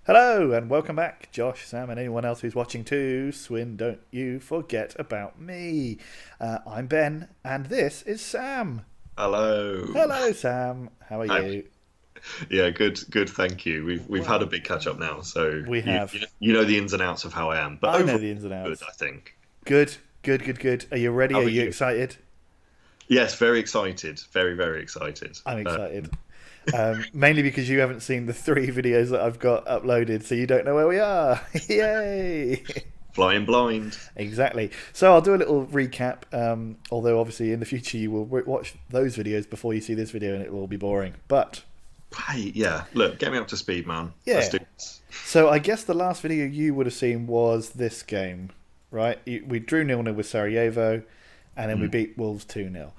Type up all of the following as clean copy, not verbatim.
Hello and welcome back, Josh, Sam, and anyone else who's watching too. Don't you forget about me. I'm Ben, and this is Sam. Hello. Hello, Sam. How are Hi. you? Yeah, good. Thank you. We've had a Well, big catch up now, so we have. you know the ins and outs of how I am. But I know overall, the ins and good, outs. I think. Good, good, good, good. Are you ready? How Are about you you? excited? Yes, very excited. Very excited. I'm excited. Mainly because you haven't seen the three videos that I've got uploaded, so you don't know where we are. Yay! Flying blind. Exactly. So I'll do a little recap. Although obviously in the future you will watch those videos before you see this video, and it will be boring. But Hey, yeah. Look, get me up to speed, man. Let's yeah. do this. So I guess the last video you would have seen was this game, right? We drew 0-0 with Sarajevo, and then we Mm, beat Wolves 2-0.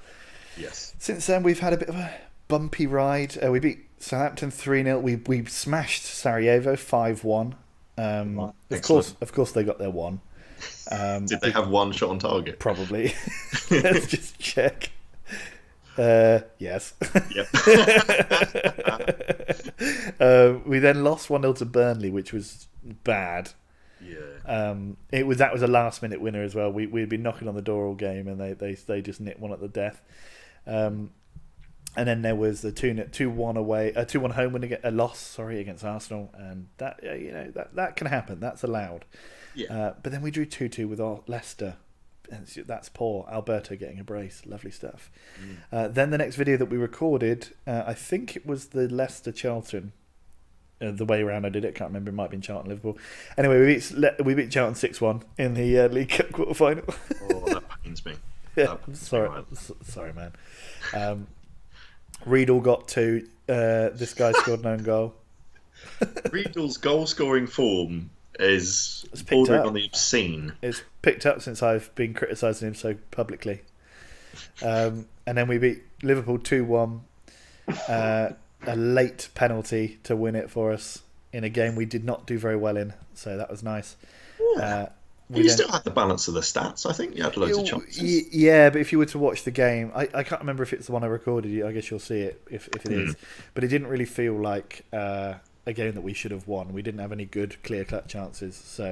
yes. Since then we've had a bit of a bumpy ride. We beat Southampton 3-0. We smashed Sarajevo 5-1. Right. Of Excellent. course they got their one. Did they have one shot on target? Probably. Let's just check. Yes. Yep. We then lost 1-0 to Burnley, which was bad. Yeah. That was a last minute winner as well. We'd been knocking on the door all game, and they just nicked one at the death. And then there was the 2-1 away, 2-1 home win, a loss, sorry, against Arsenal, and that that can happen. That's allowed. Yeah. But then we drew 2-2 with Leicester. And that's poor. Alberto getting a brace. Lovely stuff. Then the next video that we recorded, I think it was the Leicester Charlton. The way around I did it, can't remember. It might have been Charlton Liverpool. Anyway, we beat Charlton 6-1 in the League Cup quarter final. Oh, that pains me. Yeah, That pains me sorry, right. sorry, man. Riedel got two. This guy scored an own goal. Riedel's goal scoring form is It's picked bordering up. on the obscene. It's picked up since I've been criticising him so publicly. And then we beat Liverpool 2-1. A late penalty to win it for us in a game we did not do very well in, so that was nice. Yeah. Uh, we You then, still had the balance of the stats. I think you had loads of chances. yeah, but if you were to watch the game, I can't remember if it's the one I recorded. I guess you'll see it if it is. But it didn't really feel like a game that we should have won. We didn't have any good clear cut chances, so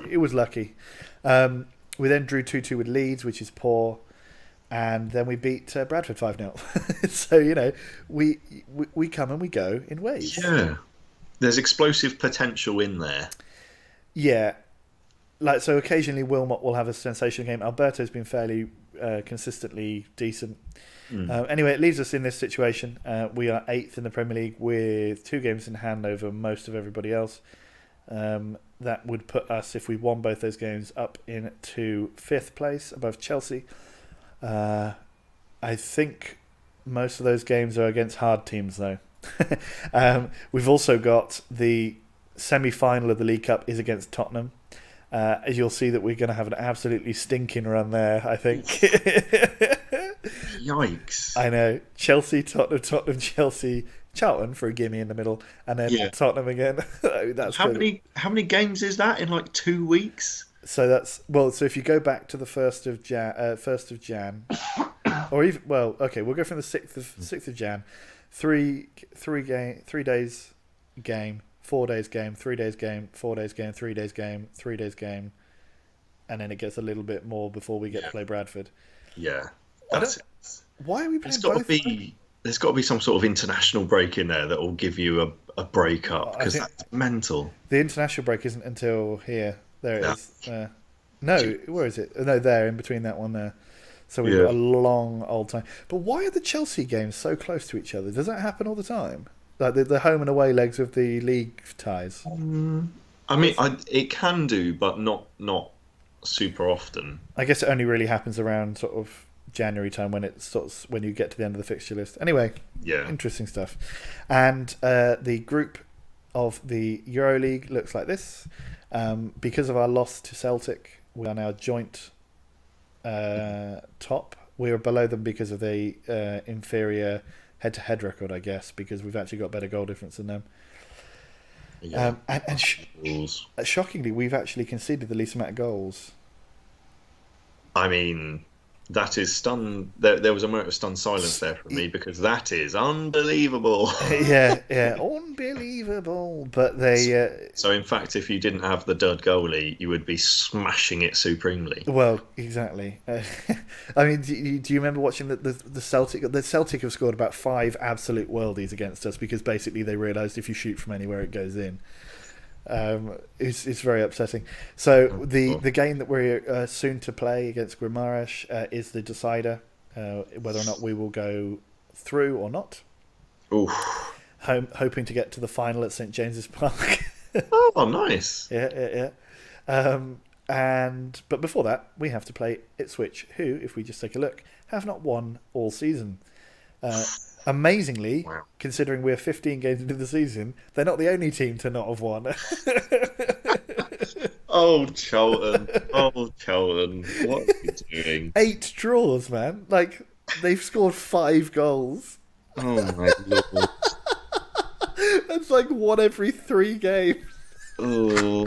it was lucky. We then drew 2-2 with Leeds, which is poor. And then we beat Bradford 5-0. So, we come and we go in waves. Yeah. There's explosive potential in there. Yeah. So occasionally Wilmot will have a sensational game. Alberto's been fairly consistently decent. Anyway, it leaves us in this situation. We are 8th in the Premier League with 2 games in hand over most of everybody else. That would put us, if we won both those games, up into 5th place above Chelsea. I think most of those games are against hard teams, though. We've also got the semi-final of the League Cup is against Tottenham. As you'll see that we're going to have an absolutely stinking run there, I think. Yikes. I know. Chelsea, Tottenham, Chelsea, Charlton for a gimme in the middle, and then Yeah. Tottenham again. That's How good. many games is that in like 2 weeks? So that's so if you go back to the first of Jan, or even okay, we'll go from the sixth of Jan, 3 days game, 4 days game, 3 days game, 4 days game, 3 days game, 3 days game, and then it gets a little bit more before we get to play Bradford. Yeah. I That's don't. it. Why are we There's playing got to both? be there's got to be some sort of international break in there that will give you a break up I because think that's mental. the international break isn't until here. There it No. is. No, where is it? No, there in between that one there. So we've Yeah. got a long old time. But why are the Chelsea games so close to each other? Does that happen all the time? Like the home and away legs of the league ties. I mean, it can do, but not super often. I guess it only really happens around sort of January time when when you get to the end of the fixture list. Anyway, Yeah. interesting stuff. And the group of the EuroLeague looks like this. Because of our loss to Celtic, we are now joint top. We are below them because of the inferior head-to-head record, I guess, because we've actually got better goal difference than them. Yeah. Rules. Shockingly, we've actually conceded the least amount of goals. I mean, That is stunned. There was a moment of stunned silence there for me because that is unbelievable. Yeah, unbelievable. But they, So, in fact, if you didn't have the dud goalie, you would be smashing it supremely. well, exactly. I mean, do you remember watching the Celtic? The Celtic have scored about 5 absolute worldies against us because basically they realised if you shoot from anywhere, it goes in. It's very upsetting. So the game that we're soon to play against Guimarães is the decider, whether or not we will go through or not. Oof. Hoping to get to the final at St James's Park. Oh, nice. Yeah. But before that, we have to play Ipswich, who, if we just take a look, have not won all season. Amazingly, Wow. considering we're 15 games into the season, they're not the only team to not have won. Oh, Charlton. Oh, Charlton. What are you doing? 8 draws, man. Like, they've scored 5 goals. Oh, my Lord. That's like 1 every 3 games. Oh.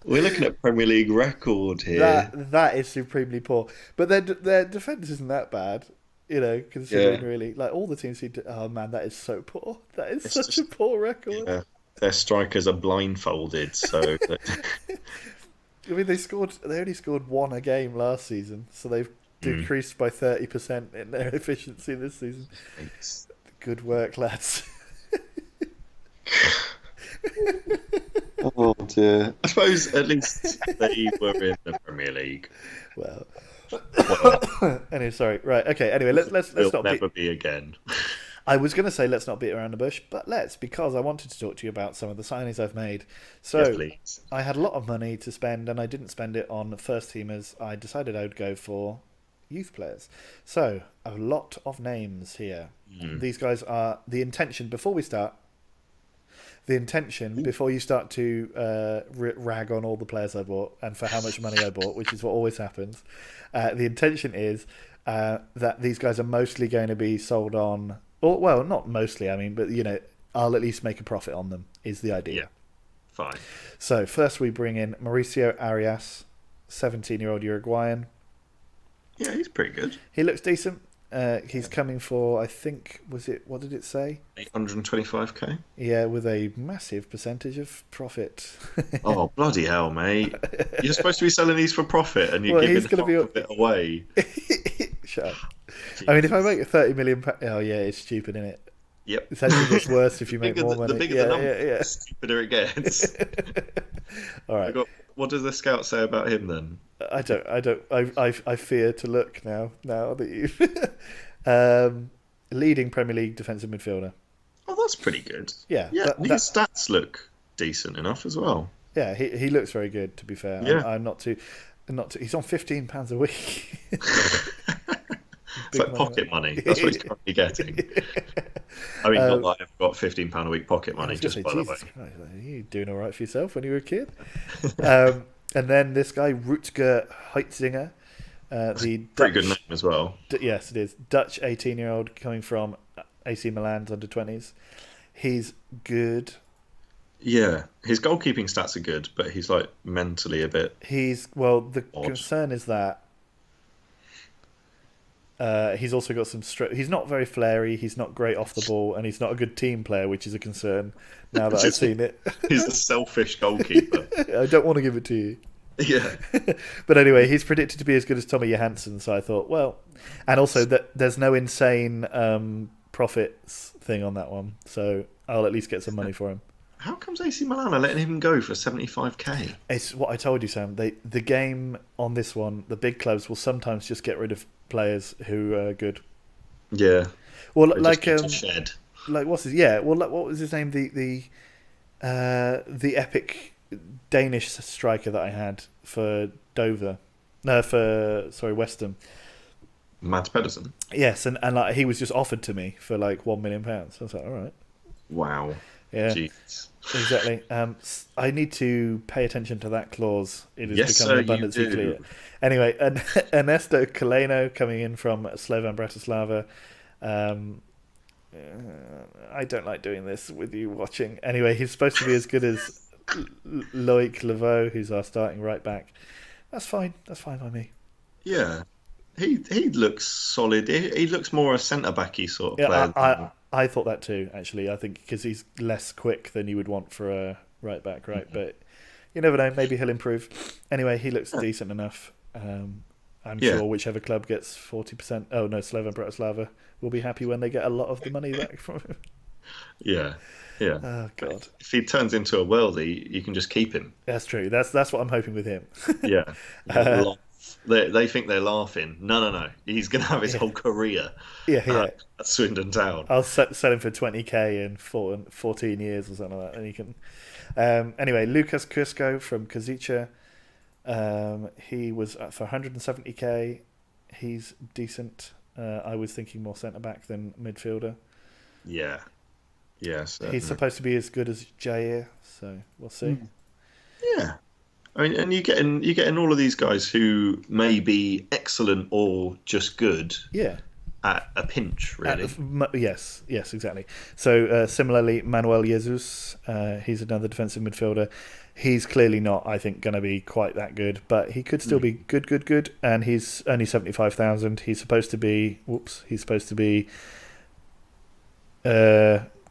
We're looking at Premier League record here. That is supremely poor. But their defence isn't that bad. Considering really, like all the teams seem to. Oh man, that is so poor. That is such a poor record. Yeah, their strikers are blindfolded, so. I mean, they only scored 1 a game last season, so they've decreased by 30% in their efficiency this season. Thanks. Good work, lads. Oh dear. I suppose at least they were in the Premier League. Well. Anyway, sorry. Right. Okay. Anyway, let's not never be again. I was going to say let's not beat around the bush, but because I wanted to talk to you about some of the signings I've made. So Yes, please. I had a lot of money to spend, and I didn't spend it on first teamers. I decided I would go for youth players. So a lot of names here. These guys are the intention. Before we start, before you start to rag on all the players I bought and for how much money I bought, which is what always happens, the intention is that these guys are mostly going to be sold on, or well, not mostly, I mean, but I'll at least make a profit on them, is the idea. Yeah, fine. So first we bring in Mauricio Arias, 17-year-old Uruguayan. Yeah, he's pretty good. He looks decent. He's coming for, I think, what did it say? 825k? Yeah, with a massive percentage of profit. Oh, bloody hell, mate. You're supposed to be selling these for profit and you're Well, giving he's gonna half of it away. Shut up. I mean, if I make a 30 million... Oh, yeah, it's stupid, isn't it? Yep. It's actually gets worse if you make more money. The bigger the number, the stupider it gets. All right. What does the scout say about him then? I fear to look now that you've... leading Premier League defensive midfielder. Oh, that's pretty good. Yeah. Yeah, his stats look decent enough as well. Yeah, he looks very good, to be fair. Yeah. I'm not too... He's on £15 a week. It's like pocket money. That's what he's currently getting. I mean, not that I've got £15 a week pocket money, just by the way. Christ, are you doing all right for yourself when you were a kid? And then this guy, Rutger Heitzinger, the Dutch, pretty good name as well. Yes, it is. Dutch 18-year-old coming from AC Milan's under-20s. He's good. Yeah, his goalkeeping stats are good, but he's like mentally a bit. The odd. concern is that he's also got some he's not very flary, he's not great off the ball, and he's not a good team player, which is a concern now that I've seen it. He's a selfish goalkeeper. I don't want to give it to you. Yeah. But anyway, he's predicted to be as good as Tommy Johansson, so I thought, well, and also that there's no insane profits thing on that one, so I'll at least get some money for him. How comes AC Milan are letting him go for 75k? It's what I told you, Sam. The game on this one, the big clubs will sometimes just get rid of players who are good. Yeah. Well, They like just get to shed. like what's his? Yeah. Well, like, what was his name? The epic Danish striker that I had for Dover. No, West Ham. Mads Pedersen. Yes, and like he was just offered to me for like £1 million. I was like, all right. Wow. Yeah. Jeez. Exactly. I need to pay attention to that clause. It is Yes, becoming sir, abundantly you do. clear. Anyway, Ernesto Kaleno coming in from Slovan Bratislava. I don't like doing this with you watching. Anyway, he's supposed to be as good as Loic Laveau, who's our starting right back. That's fine. That's fine by me. Yeah. he looks solid. He looks more a centre backy sort of Yeah, player. I thought that too. Actually, I think because he's less quick than you would want for a right back, right? But you never know. Maybe he'll improve. Anyway, he looks decent enough. I'm sure whichever club gets 40%. Oh no, Slovan Bratislava will be happy when they get a lot of the money back from him. Yeah, yeah. Oh God. If he turns into a worldie, you can just keep him. That's true. That's what I'm hoping with him. Yeah. They think they're laughing. No. He's going to have his whole career at Swindon Town. I'll sell him for 20k in 14 years or something like that. And he can. Anyway, Lucas Cusco from Kazicha. He was for 170k. He's decent. I was thinking more centre back than midfielder. Yeah. Yes. He's supposed to be as good as Jair, so we'll see. Yeah. I mean, and you're getting all of these guys who may be excellent or just good. Yeah. At a pinch, really. Yes, exactly. So similarly, Manuel Jesus, he's another defensive midfielder. He's clearly not, I think, going to be quite that good, but he could still be good. And he's only 75,000. He's supposed to be.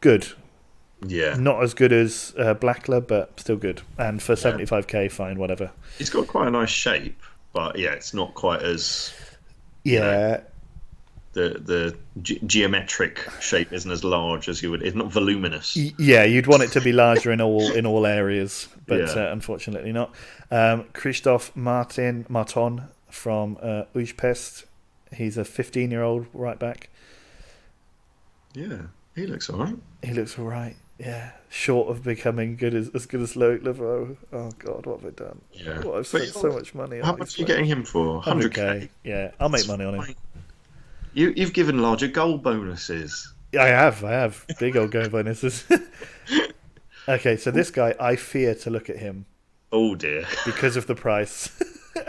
Good. Yeah. Not as good as Blackler, but still good. And for 75k, fine, whatever. He's got quite a nice shape, but yeah, it's not quite as. The geometric shape isn't as large as you would. It's not voluminous. Yeah, you'd want it to be larger in all areas, but unfortunately not. Christoph Martin from Ujpest. He's a 15-year-old right back. Yeah, he looks all right. He looks all right. Yeah, short of becoming as good as Loic Lavaux. Oh God, what have I done? Yeah, I've spent so much money on. How much are you getting him for? 100k. Yeah, I'll make money on him. You've given larger goal bonuses. I have big old goal bonuses. Okay, so this guy, I fear to look at him. Oh dear, because of the price.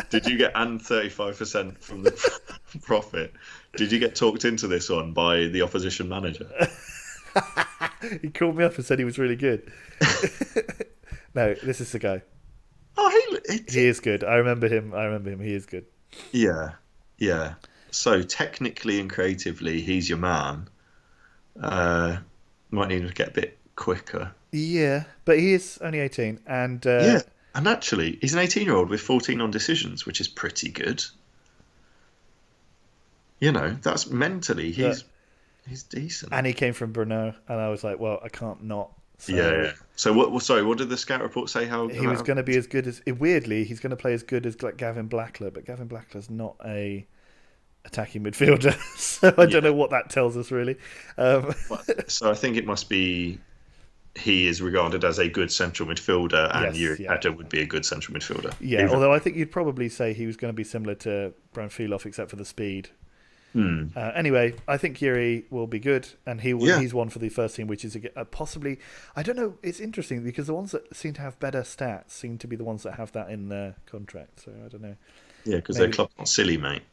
Did you get 35% from the profit? Did you get talked into this one by the opposition manager? He called me up and said he was really good. No, this is the guy. Oh, he is good. I remember him. He is good. Yeah. So technically and creatively, he's your man. Might need to get a bit quicker. Yeah, but he is only 18, and and actually, he's an 18-year-old with 14 on decisions, which is pretty good. You know, that's mentally he's decent. And he came from Brno, and I was like, well, I can't not. So, yeah. So what did the scout report say? How he was going to be as good as? Weirdly, he's going to play as good as like Gavin Blackler, but Gavin Blackler's not a attacking midfielder, so I don't know what that tells us really. So I think it must be he is regarded as a good central midfielder, and Yuri Petter would be a good central midfielder. Yeah, although I think you'd probably say he was going to be similar to Branfilov, except for the speed. Anyway, I think Yuri will be good, and he's one for the first team, which is possibly. I don't know. It's interesting because the ones that seem to have better stats seem to be the ones that have that in their contract. So I don't know. Yeah, because their club's not silly, mate.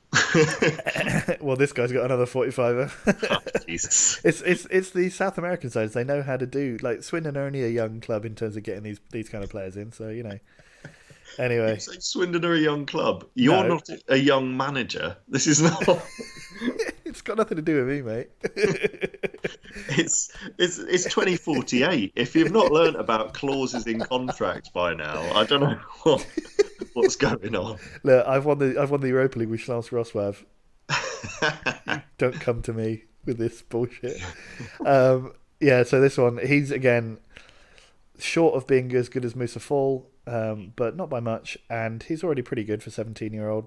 Well, this guy's got another 45er. Oh, Jesus. It's the South American sides. They know how to do. Like Swindon are only a young club in terms of getting these kind of players in. So you know. Anyway, Swindon are a young club. You're not a young manager. This is not. It's got nothing to do with me, mate. It's 2048. If you've not learnt about clauses in contracts by now, I don't know what's going on. Look, I've won the Europa League with Schloss Roswav. Don't come to me with this bullshit. So this one, he's again short of being as good as Musa Fall, but not by much, and he's already pretty good for 17-year-old.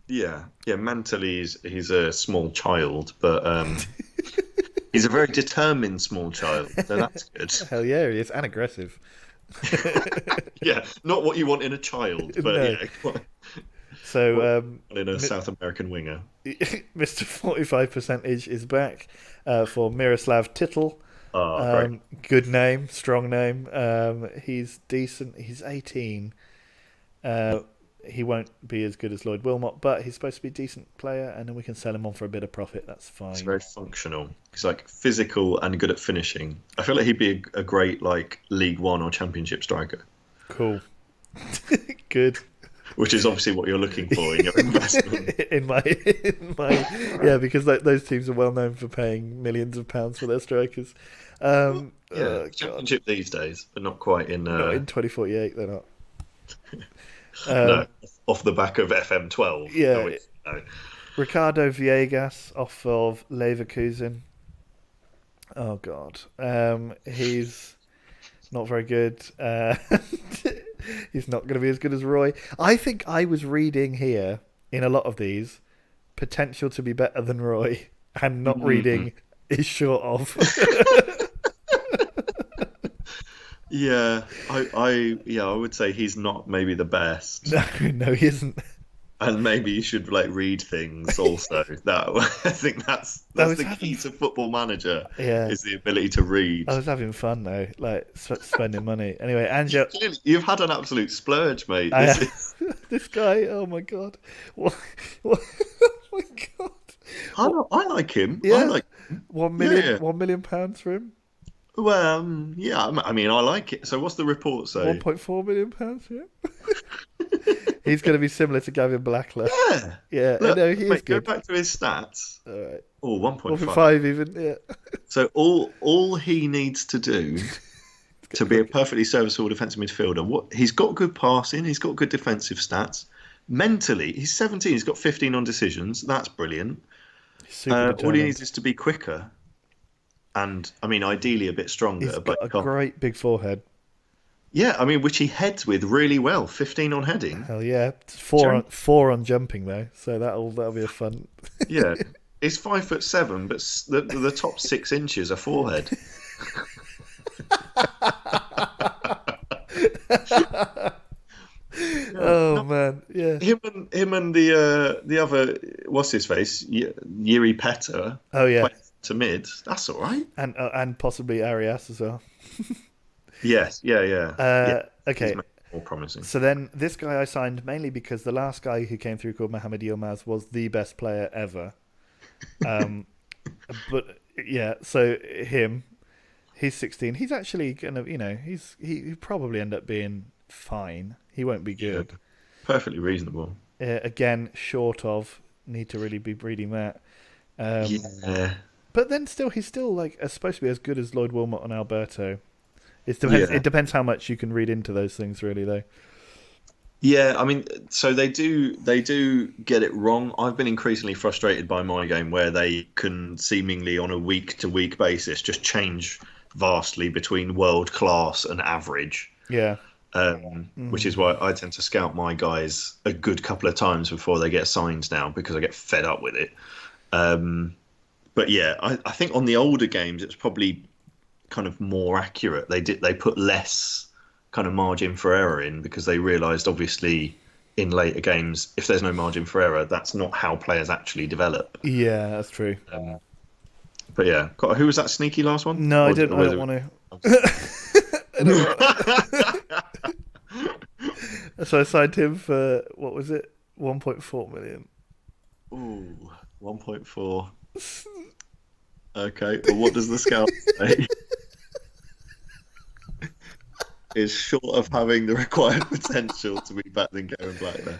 Yeah. Mentally, he's a small child, but he's a very determined small child, so that's good. Hell yeah, he is, and aggressive. Yeah, not what you want in a child, but no. Yeah. So in a South American winger, Mr. 45% is back for Miroslav Tittel. Oh, good name, strong name. He's decent. He's 18. He won't be as good as Lloyd Wilmot, but he's supposed to be a decent player, and then we can sell him on for a bit of profit. That's fine. He's very functional. He's like physical and good at finishing. I feel like he'd be a great like League One or Championship striker. Cool. Good. which is obviously what you're looking for in your investment. Yeah, because those teams are well known for paying millions of pounds for their strikers. Championship these days, but not quite in. Not in 2048, they're not. No, off the back of FM12. Yeah. Which, no. Ricardo Villegas off of Leverkusen. Oh God, he's not very good. He's not going to be as good as Roy. I think I was reading here in a lot of these potential to be better than Roy, and not reading is short of. Yeah, I would say he's not maybe the best. No, he isn't. And maybe you should read things also. That I think that's the key to Football Manager. Yeah, is the ability to read. I was having fun though, like spending money. Anyway, Angel, you've had an absolute splurge, mate. This guy, oh my God, what? Oh my God, I like him. Yeah, I like him. £1 million £1 million for him. Well, yeah, I mean, I like it. So what's the report say? £1.4 million for him. He's going to be similar to Gavin Blackler. Yeah. Look, No, he is good. Go back to his stats. All right. Oh, 1.5. 1.5 even. Yeah. So all he needs to do to be a perfectly serviceable defensive midfielder, he's got good passing, he's got good defensive stats. Mentally, he's 17. He's got 15 on decisions. That's brilliant. All he needs is to be quicker. And, I mean, ideally a bit stronger. He's got a great big forehead. Yeah, I mean, which he heads with really well. 15 on heading. Hell yeah. Four on jumping, though. So that'll be a fun... Yeah. He's 5'7", but the top 6 inches are forehead. Man, yeah. Him and the other, what's his face, Yuri Petter. Oh yeah. To mid, that's all right. And possibly Arias as well. Yes, yeah. Okay. More promising. So then this guy I signed mainly because the last guy who came through called Mohamed Yilmaz was the best player ever. But yeah, so him, he's 16. He's actually gonna, he probably end up being fine. He won't be good. Yeah, perfectly reasonable. Again, short of need to really be reading that. Yeah. But then he's still like supposed to be as good as Lloyd Wilmot and Alberto. It depends how much you can read into those things, really, though. Yeah, I mean, so they do get it wrong. I've been increasingly frustrated by my game where they can seemingly on a week-to-week basis just change vastly between world class and average. Yeah. Which is why I tend to scout my guys a good couple of times before they get signed now, because I get fed up with it. But yeah, I think on the older games it's probably kind of more accurate. They put less kind of margin for error in because they realised obviously in later games if there's no margin for error, that's not how players actually develop. Yeah, that's true. But yeah, who was that sneaky last one? No, I don't want to. So I signed him for what was it? 1.4 million. Ooh, 1.4. Okay, well, what does the scout say? Is short of having the required potential to be better than Gavin Blackler.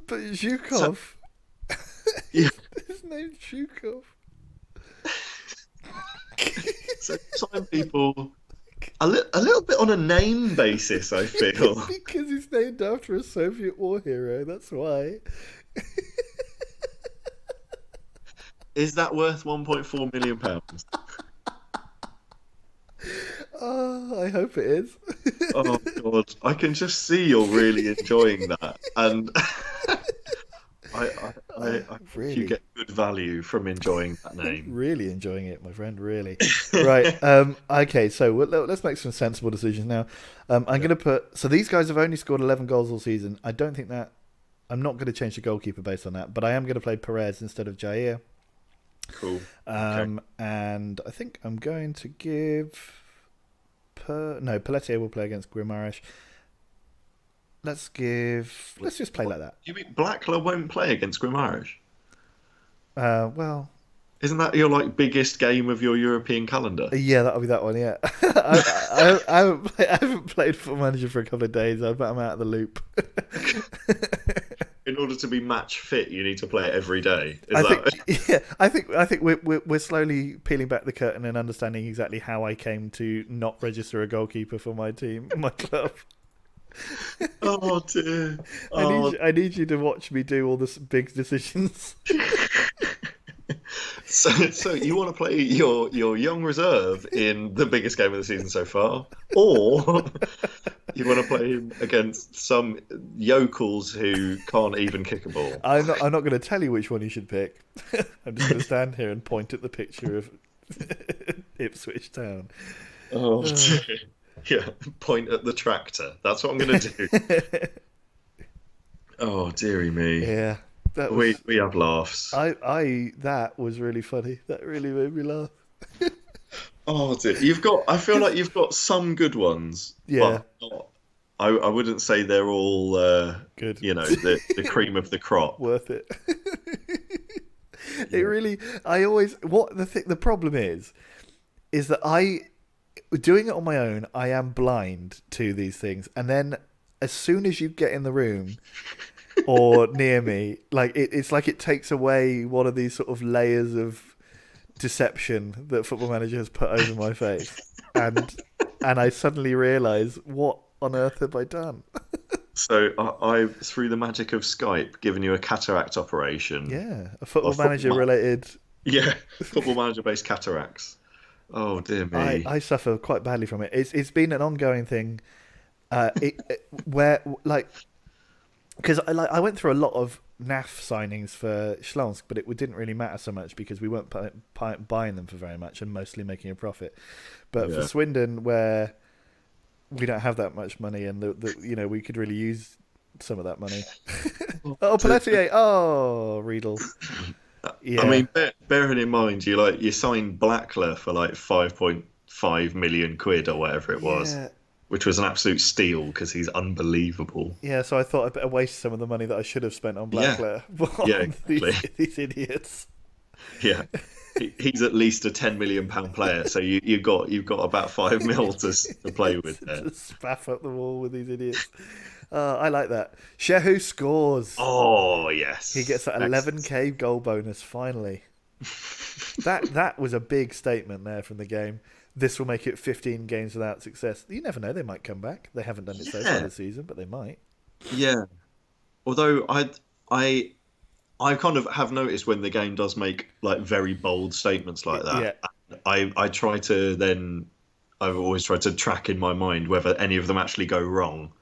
But Zhukov. Yeah. His name's Zhukov. So sign people a little bit on a name basis, I feel. Because he's named after a Soviet war hero, that's why. Is that worth £1.4 million? Oh, I hope it is. Oh God, I can just see you're really enjoying that, and I really, you get good value from enjoying that name. Really enjoying it, my friend. Really. Right. Okay. So let's make some sensible decisions now. I'm going to put. So these guys have only scored 11 goals all season. I don't think that. I'm not going to change the goalkeeper based on that, but I am going to play Perez instead of Jair. Cool. Okay. And I think I'm going to give. Pelletier will play against Guimaraes. Let's just play like that. You mean Blackler won't play against Guimaraes? Well, Isn't that your like biggest game of your European calendar? Yeah, that'll be that one. Yeah, I haven't played Football Manager for a couple of days. I'm out of the loop. In order to be match fit, you need to play it every day. Is I that? think, yeah, I think we're slowly peeling back the curtain and understanding exactly how I came to not register a goalkeeper for my team, my club. Oh dear. Oh. I need you to watch me do all the big decisions. So you want to play your young reserve in the biggest game of the season so far, or you want to play him against some yokels who can't even kick a ball? I'm not going to tell you which one you should pick. I'm just going to stand here and point at the picture of Ipswich Town. Oh dear. Yeah, point at the tractor. That's what I'm going to do. Oh dearie me. Yeah. We have laughs. That was really funny. That really made me laugh. Oh dear. I feel like you've got some good ones. Yeah. But not, I wouldn't say they're all good. You know, the cream of the crop. Worth it. It really. I always. What the problem is that doing it on my own, I am blind to these things, and then as soon as you get in the room or near me, like it's like it takes away one of these sort of layers of deception that Football Manager has put over my face, and I suddenly realise, what on earth have I done? So I've, through the magic of Skype, given you a cataract operation. Yeah, a Football Manager related. Yeah, Football Manager based cataracts. Oh dear me. I suffer quite badly from it. It's been an ongoing thing, where like. Because I went through a lot of NAF signings for Schlonsk, but it didn't really matter so much because we weren't buying them for very much and mostly making a profit. But for Swindon, where we don't have that much money and we could really use some of that money. Oh, Pelletier! Oh, Riedel. Yeah. I mean, bearing in mind you signed Blackler for like 5.5 million quid or whatever it was. Which was an absolute steal because he's unbelievable. Yeah, so I thought I'd better waste some of the money that I should have spent on Blackler. Yeah, exactly. These idiots. Yeah, he's at least a £10 million player, so you've got about 5 mil to play with there. To spaff up the wall with these idiots. I like that. Shehu scores. Oh yes, he gets that 11k goal bonus finally. That was a big statement there from the game. This will make it 15 games without success. You never know; they might come back. They haven't done it so far this season, but they might. Yeah. Although I kind of have noticed when the game does make like very bold statements like that. Yeah. I try to then. I've always tried to track in my mind whether any of them actually go wrong.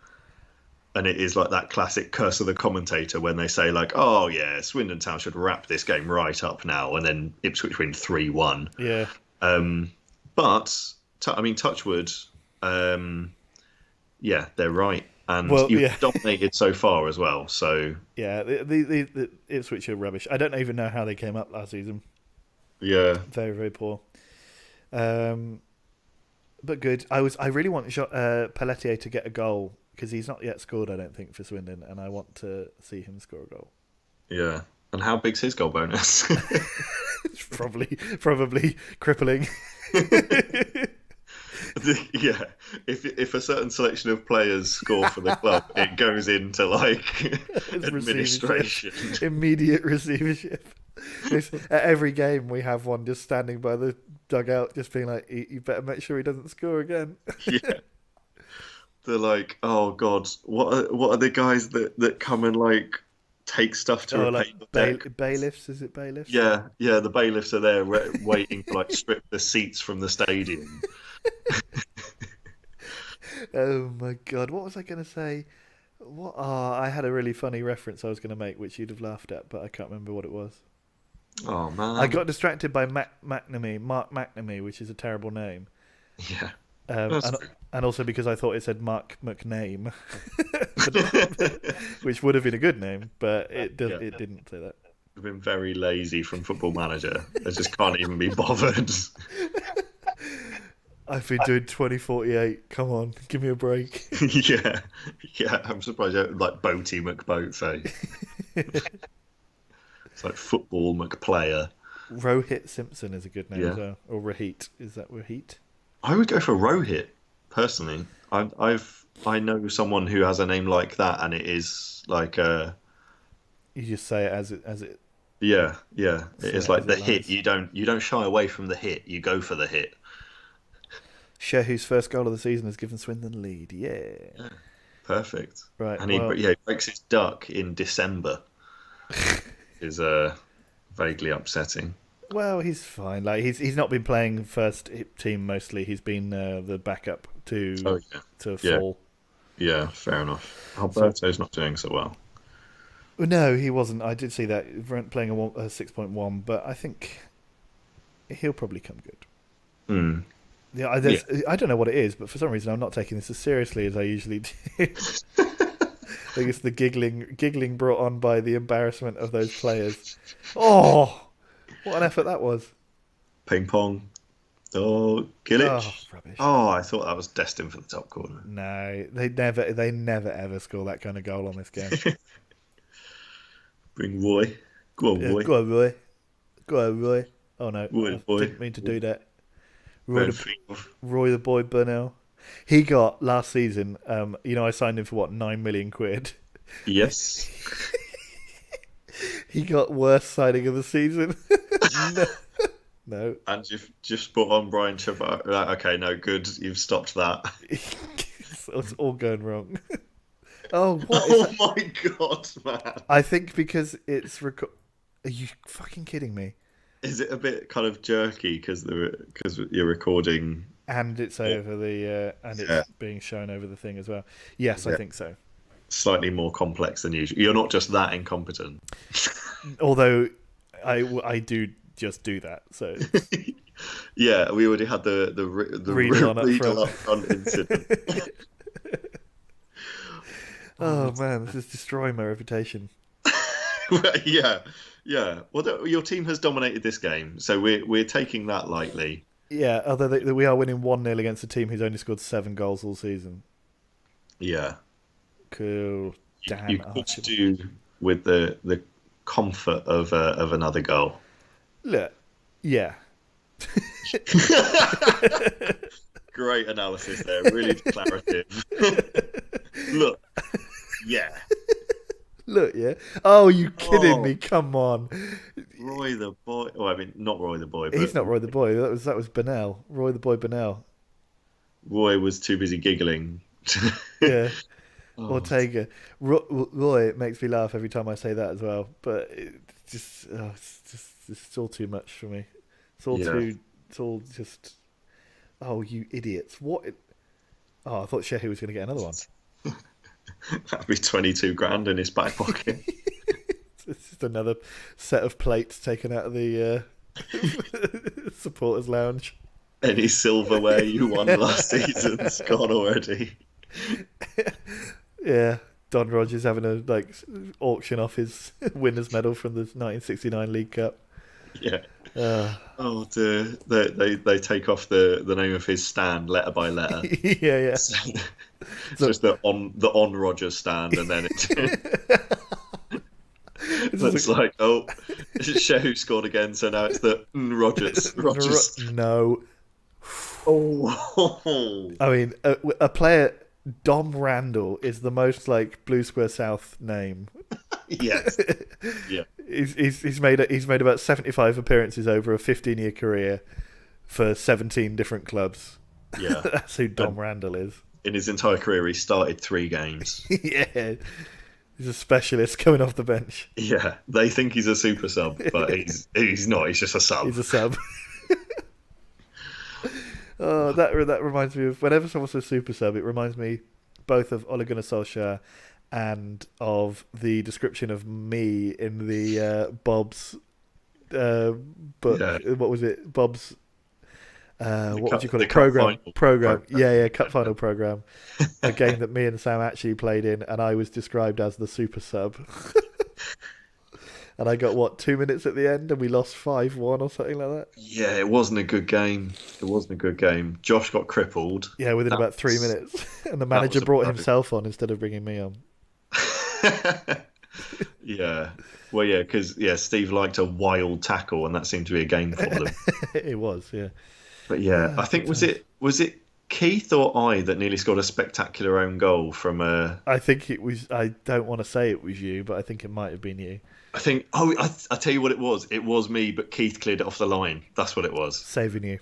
And it is like that classic curse of the commentator when they say like, "Oh yeah, Swindon Town should wrap this game right up now," and then Ipswich win 3-1. Yeah. But I mean, touchwood. Yeah, they're right, and you've dominated so far as well. So yeah, the Ipswich are rubbish. I don't even know how they came up last season. Yeah, very very poor. But good. I really want Pelletier to get a goal because he's not yet scored, I don't think, for Swindon, and I want to see him score a goal. Yeah. And how big's his goal bonus? It's probably crippling. Yeah, if a certain selection of players score for the club, it goes into like administration, immediate receivership. At every game, we have one just standing by the dugout, just being like, "You better make sure he doesn't score again." Yeah, they're like, "Oh God, what are the guys that come and like take stuff to bailiffs? Is it bailiffs? Yeah, the bailiffs are there waiting to like strip the seats from the stadium." Oh my God, what was I going to say? I had a really funny reference I was going to make, which you'd have laughed at, but I can't remember what it was. Oh man, I got distracted by Mark McNamee, which is a terrible name. Yeah. And also because I thought it said Mark McName, which would have been a good name, but it didn't say that. I've been very lazy from Football Manager. I just can't even be bothered. I've been doing 2048. Come on, give me a break. Yeah. I'm surprised you don't like Boaty McBoatface. It's like Football McPlayer. Rohit Simpson is a good name as Yeah. well. Or Rohit. Is that Rohit? I would go for Rohit personally. I know someone who has a name like that, and it is like You just say it as it yeah. It say is it like as the it hit. lies. You don't shy away from the hit. You go for the hit. Shehu's first goal of the season has given Swindon the lead. Yeah. Yeah, perfect. Right. And Well, he breaks his duck in December. Is vaguely upsetting. well, he's fine. Like he's not been playing first team mostly. He's been the backup Oh to yeah, Fall. yeah. Fair enough. So Alberto's not doing so well. no, he wasn't. I did see that playing a 6.1, but I think he'll probably come good. Hmm. Yeah, Yeah. I don't know what it is, but for some reason I'm not taking this as seriously as I usually do. I think it's the giggling brought on by the embarrassment of those players. Oh, what an effort that was! Ping pong. Oh, Oh, Gillett. rubbish. Oh, I thought that was destined for the top corner. No, they never ever score that kind of goal on this game. Bring Roy. Go on, Yeah, Roy. go on, Roy. Go on, Roy. Oh no, Roy the I boy. didn't mean to do that. Burn feet Roy off. the boy Burnell. He got last season. I signed him for what, 9 million quid. Yes. He got worst signing of the season. No. No. And you've just brought on Brian Chabot. Right, okay, no, good. You've stopped that. It's all going wrong. Oh, what is Oh that? my god, man. I think because it's Are you fucking kidding me? Is it a bit kind of jerky because you're recording? And it's over the and Yeah. it's being shown over the thing as well. Yes, I Yeah. think so. Slightly more complex than usual. You're not just that incompetent. Although I do just do that. So Yeah, we already had the Riedel on up Riedel front. up front incident. oh man, this is destroying my reputation. Yeah, yeah. Well, your team has dominated this game, so we're taking that lightly. Yeah, although we are winning 1-0 against a team who's only scored 7 goals all season. Yeah, Cool. Damn, you could Archibald. do with the comfort of another goal. Look, yeah. Great analysis there, really declarative. Look, yeah. Look, yeah. Oh, you kidding Oh. me? Come on. Roy the boy. Oh, I mean, not Roy the boy, but He's not Roy the boy. That was Bennell. Roy the boy Bennell. Roy was too busy giggling. Yeah. Oh, Ortega. Roy makes me laugh every time I say that as well. But it's all too much for me. It's all Yeah. It's all just. Oh, you idiots! What? Oh, I thought Shehu was going to get another one. that'd be 22 grand in his back pocket. It's just another set of plates taken out of the supporters' lounge. Any silverware you won last season's gone already. Yeah, Don Rogers having a auction off his winners' medal from the 1969 League Cup. Yeah. Uh, Oh dear. They take off the name of his stand letter by letter. yeah. It's just the on Rogers stand, and then it's like, oh, Shehu scored again, so now it's the Rogers. No, Oh, I mean a player. Dom Randall is the most Blue Square South name. yes, yeah. He's made about 75 appearances over a 15-year career for 17 different clubs. Yeah. That's who Dom Randall is. In his entire career, he started 3 games. Yeah, he's a specialist coming off the bench. Yeah, they think he's a super sub, but he's not. He's just a sub. He's a sub. Oh, that reminds me of whenever someone says super sub, it reminds me both of Ole Gunnar Solskjaer and of the description of me in the Bob's book. Yeah. What was it? Bob's what would you call the it? cup Program. final. Yeah, cup final program. A game that me and Sam actually played in, and I was described as the super sub. And I got 2 minutes at the end, and we lost 5-1 or something like that. Yeah, it wasn't a good game. Josh got crippled. Yeah, within That about 3 was- minutes, and the manager was a brought blow. himself on instead of bringing me on. Yeah. Well, yeah, because Steve liked a wild tackle, and that seemed to be a game for them. It was, yeah. But yeah, I Good think was times. it Keith or I that nearly scored a spectacular own goal from a. I think it was. I don't want to say it was you, but I think it might have been you. I think. Oh, I tell you what it was. It was me, but Keith cleared it off the line. That's what it was. Saving you.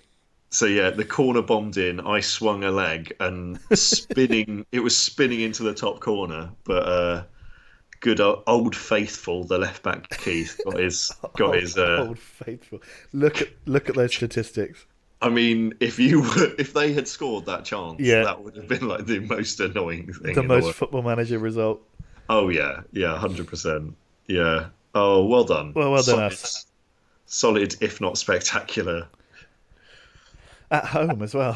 So yeah, the corner bombed in. I swung a leg and spinning. It was spinning into the top corner, but good old faithful, the left back Keith got his. Old faithful. Look at those statistics. I mean, if they had scored that chance, Yeah. that would have been like the most annoying thing. The in most world. Football Manager result. Oh yeah, 100%. Yeah. Oh, well done. Well done, us. Solid, if not spectacular. At home as well.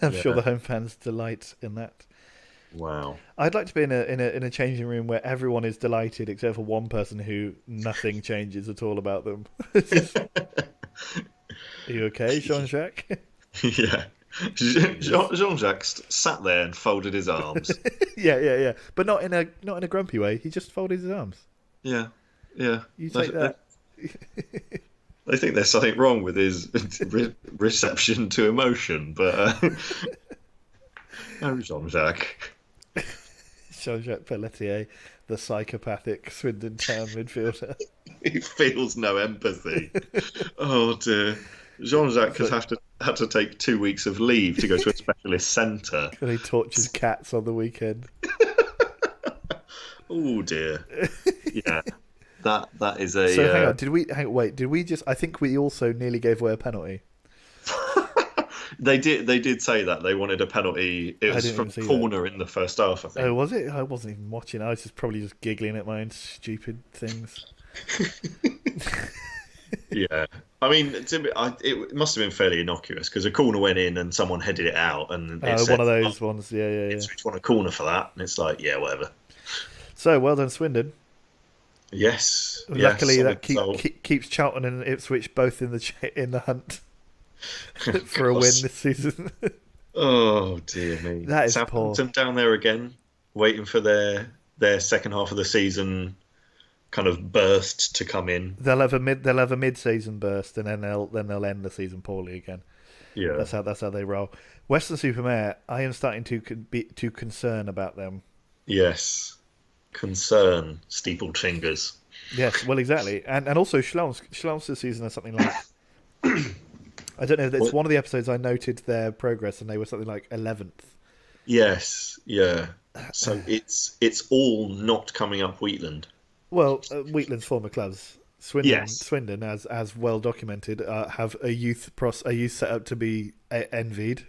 I'm Yeah. sure the home fans delight in that. Wow. I'd like to be in a changing room where everyone is delighted except for one person who nothing changes at all about them. Are you okay, Jean-Jacques? Yeah. Jean-Jacques sat there and folded his arms. Yeah. But not in a grumpy way. He just folded his arms. Yeah. Yeah. You take that. They think there's something wrong with his reception to emotion, but oh, Jean-Jacques. Jean-Jacques Pelletier, the psychopathic Swindon Town midfielder. He feels no empathy. Oh dear. Jean-Jacques has had to take 2 weeks of leave to go to a specialist centre. And he tortures cats on the weekend. Oh dear. Yeah. That is a. So hang on, wait? Did we just? I think we also nearly gave away a penalty. They did say that they wanted a penalty. It was from corner in the first half, I think. Oh, was it? I wasn't even watching. I was probably just giggling at my own stupid things. Yeah, I mean, it must have been fairly innocuous because a corner went in and someone headed it out, and it said, one of those ones. Yeah. Ipswich won a corner for that, and it's like, yeah, whatever. So well done, Swindon. Yes. Luckily, yes, that keeps Charlton and Ipswich both in the hunt for a win this season. Oh dear me! That is Southampton poor. down there again, waiting for their second half of the season kind of burst to come in. They'll have a mid-season burst, and then they'll end the season poorly again. Yeah, That's how they roll. Western-super-Mare, I am starting to concern about them. Yes. Concern steepled fingers. Yes, well, exactly, and also Schloms this season is something like I don't know. It's one of the episodes I noted their progress, and they were something like 11th. Yes, yeah. So it's all not coming up Wheatland. Well, Wheatland's former clubs, Swindon, Yes. Swindon, as well documented, have a youth set up to be envied.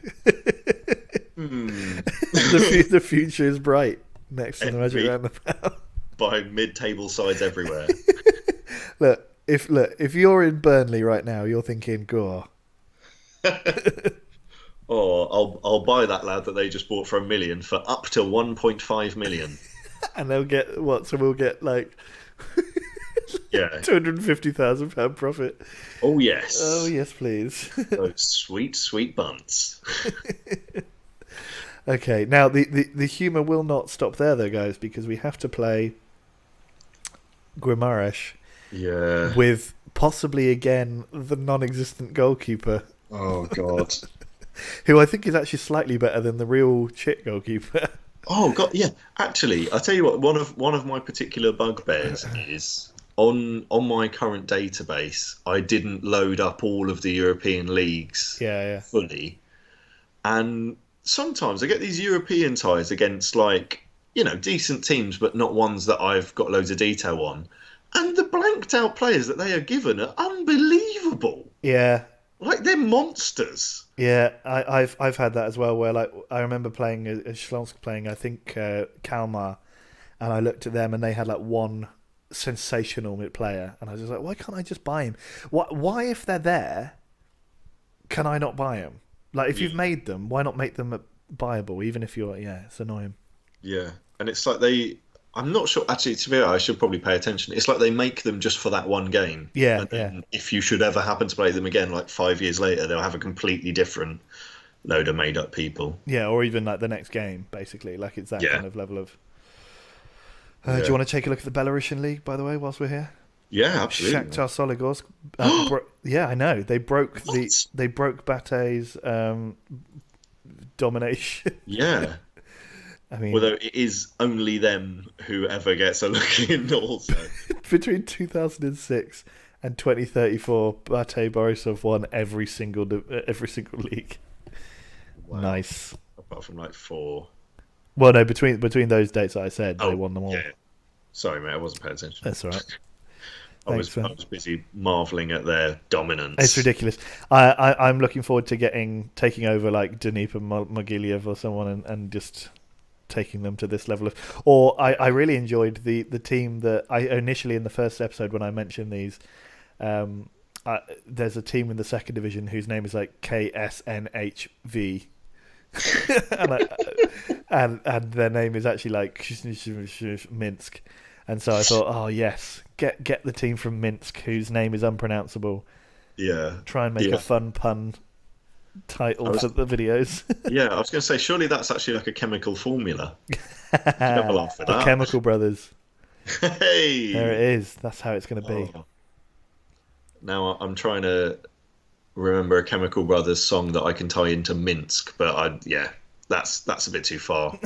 The future is bright next to the Magic Roundabout. By mid-table sides everywhere. Look, if you're in Burnley right now, you're thinking, "Gore." Or I'll buy that lad that they just bought for $1 million for up to 1.5 million. And they'll get what? So we'll get like Yeah. £250,000 profit. Oh yes. Oh yes, please. Those sweet bunts. Okay, now the humour will not stop there though, guys, because we have to play Guimaraes Yeah. with possibly again the non-existent goalkeeper, Oh god. who I think is actually slightly better than the real chit goalkeeper. Oh god, yeah. Actually, I'll tell you what. One of my particular bugbears is on my current database. I didn't load up all of the European leagues Yeah. fully, and sometimes I get these European ties against decent teams, but not ones that I've got loads of detail on. And the blanked out players that they are given are unbelievable. Yeah. Like they're monsters. Yeah, I've had that as well. Where like I remember playing Schloms playing, I think Kalmar, and I looked at them and they had like one sensational mid player, and I was just like, why can't I just buy him? Why if they're there, can I not buy them? Like if you've made them, why not make them buyable? Even if you're it's annoying. Yeah, and it's like I'm not sure. Actually, to be honest, I should probably pay attention. It's like they make them just for that one game. Yeah, and then if you should ever happen to play them again, like 5 years later, they'll have a completely different load of made-up people. Yeah, or even like the next game, basically. Like it's that kind of level of. Do you want to take a look at the Belarusian league, by the way, whilst we're here? Yeah, absolutely. Shakhtar Soligorsk. Yeah, I know. They broke Bate's domination. Yeah. I mean, Although it is only them who ever gets a look in also. between 2006 and 2034, Bate Borisov won every single league. Wow. Nice. Apart from like 4. Well, no, between those dates that I said, they won them all. Yeah. Sorry, mate, I wasn't paying attention. That's all right. I was busy marvelling at their dominance. It's ridiculous. I'm looking forward to taking over like Dnipro Mogiliev or someone and just taking them to this level of. Or I really enjoyed the team that I initially in the first episode when I mentioned these. There's a team in the second division whose name is like KSNHV. and their name is actually like Minsk, and so I thought, oh yes, get the team from Minsk whose name is unpronounceable. Yeah, try and make a fun pun title for the videos. Yeah, I was going to say, surely that's actually like a chemical formula. Never laugh at that. The Chemical Brothers. Hey, there it is. That's how it's going to be. Now I'm trying to remember a Chemical Brothers song that I can tie into Minsk, but that's a bit too far.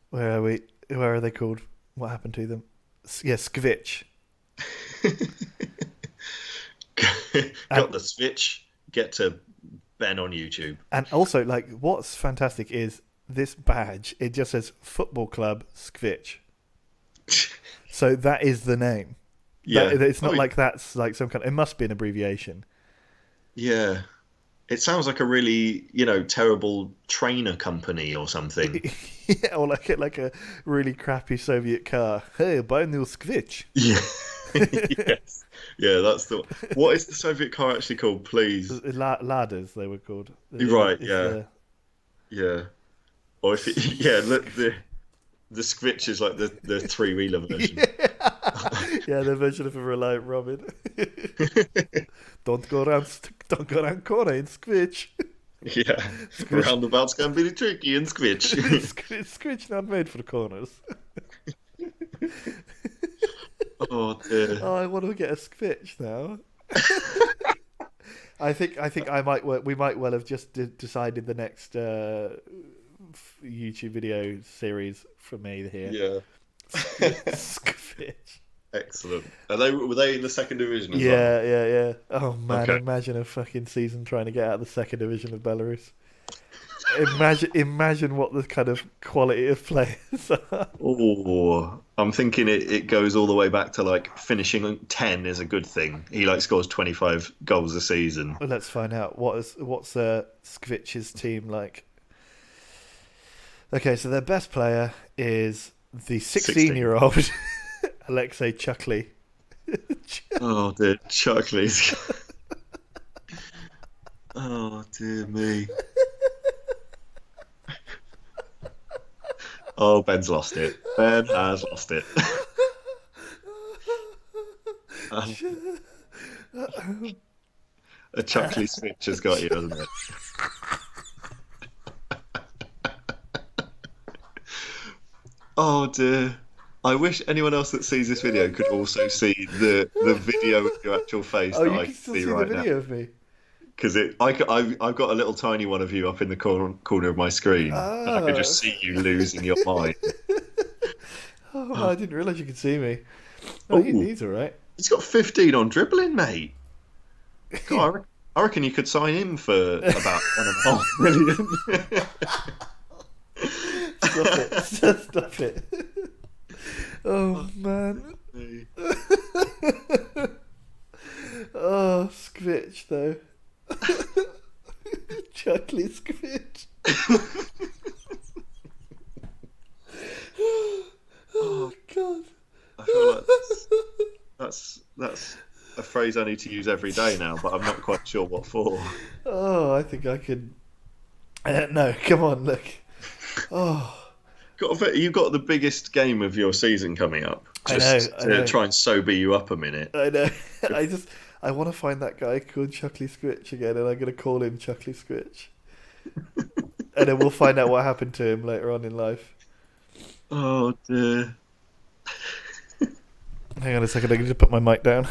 Where are we? Where are they called? What happened to them? Yeah, Skvich. Got the switch. Get to Ben on YouTube. And also, like, what's fantastic is this badge. It just says Football Club Skvich. So that is the name. Yeah, it's not like that's like some kind. It must be an abbreviation. Yeah, it sounds like a really terrible trainer company or something. Yeah, or like a really crappy Soviet car. Hey, buy a new Skvich. Yeah. Yes. Yeah, that's the. What is the Soviet car actually called? Please. Ladders, they were called. Right. Yeah. Yeah. Or if the Skvich is like the 3-wheeler version. Yeah, the version of a Reliant Robin. Don't go around corner in Skvich. Yeah, roundabouts can be tricky in Skvich. Skvich not made for corners. Oh dear. Oh, I want to get a Skvich now. I think we might well have just decided the next YouTube video series for me here. Yeah. Skvich. Excellent. Were they in the second division as well? Yeah. Oh man, Imagine a fucking season trying to get out of the second division of Belarus. Imagine what the kind of quality of players are. Oh, I'm thinking it goes all the way back to like finishing 10 is a good thing. He scores 25 goals a season. Well, let's find out what's Skvich's team like. Okay, so their best player is the 16-year-old Alexei Chuckleih. Oh dear, Chuckleih. Oh dear me. Oh, Ben's lost it. Ben has lost it. A Chuckleih Skvich has got you, hasn't it? Oh dear. I wish anyone else that sees this video could also see the video of your actual face that I can see right now. Video of me? Because I've got a little tiny one of you up in the corner of my screen, and I could just see you losing your mind. I didn't realise you could see me. Oh, he's all right. He's got 15 on dribbling, mate. God, I reckon you could sign him for about $1.5 million. Stop it. Oh, man. Oh, Skvich, though. Chuckleih Skvich. Oh, God. I feel like that's a phrase I need to use every day now, but I'm not quite sure what for. Oh, I think I could. No, come on, look. Oh. You've got the biggest game of your season coming up. Just I know. Try and sober you up a minute. I know. I want to find that guy called Chuckleih Skvich again, and I'm going to call him Chuckleih Skvich. And then we'll find out what happened to him later on in life. Oh dear. Hang on a second, I need to put my mic down.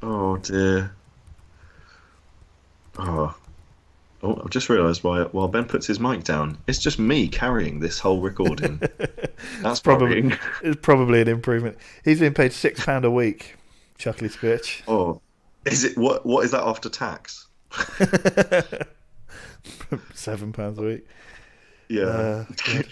Oh dear. Oh. Oh, I've just realised while Ben puts his mic down, it's just me carrying this whole recording. That's probably worrying. it's probably an improvement. He's been paid £6 a week, Chuckleih Skvich. Oh, is it what is that after tax? £7 a week. Yeah. God.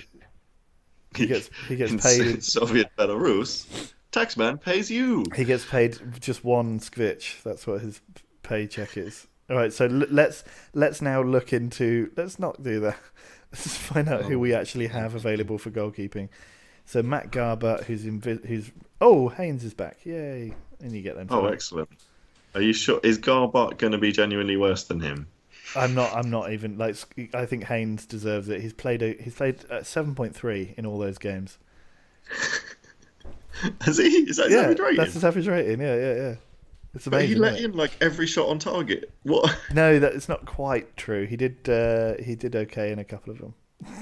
He gets In paid. Soviet Belarus, taxman pays you. He gets paid just one Skvich. That's what his paycheck is. All right, so let's now look into. Let's not do that. Let's just find out who we actually have available for goalkeeping. So Matt Garbutt, who's Haynes is back. Yay! And you get them. Oh, excellent. Are you sure? Is Garbutt going to be genuinely worse than him? I'm not even like. I think Haynes deserves it. He's played 7.3 in all those games. Has he? Is that his average rating? That's his average rating. Yeah. It's amazing. But he let in like every shot on target. What? No, it's not quite true. He did okay in a couple of them.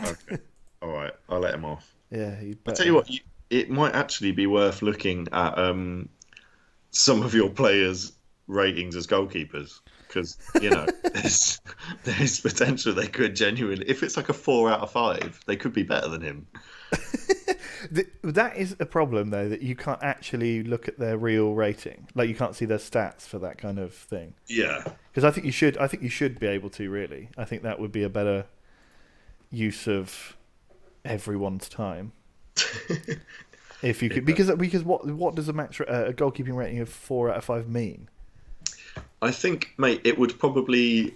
Okay. All right. I'll let him off. Yeah. I'll tell you what. It might actually be worth looking at some of your players' ratings as goalkeepers, because there's potential they could genuinely. If it's like a 4 out of 5, they could be better than him. That is a problem, though, that you can't actually look at their real rating. Like, you can't see their stats for that kind of thing. Yeah. Because I think you should. I think you should be able to. Really, I think that would be a better use of everyone's time. If you could, because what does a goalkeeping rating of 4 out of 5 mean? I think, mate, it would probably